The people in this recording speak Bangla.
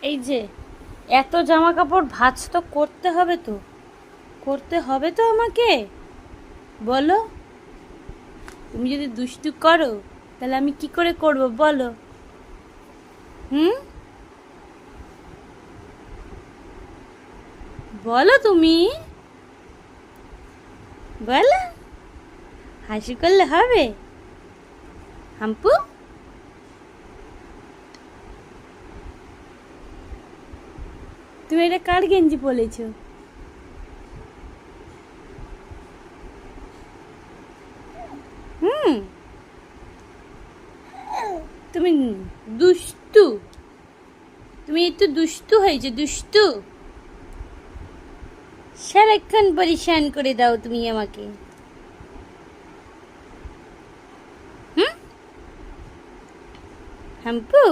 এই যে এত জামা কাপড় ভাঁজ তো করতে হবে তো, করতে হবে তো আমাকে, বলো। তুমি যদি দুষ্টু করো তাহলে আমি কি করে করব বলো। হুম, বলো তুমি, বলো। হাসি করলে হবে হাম্পু? তুমি এটা কার গেঞ্জি পরেছো? হুম, তুমি দুষ্টু, তুমি একটু দুষ্টু হয়েছে, দুষ্টু। সারাক্ষণ পরিশান করে দাও তুমি আমাকে। হুম, হাম্পু।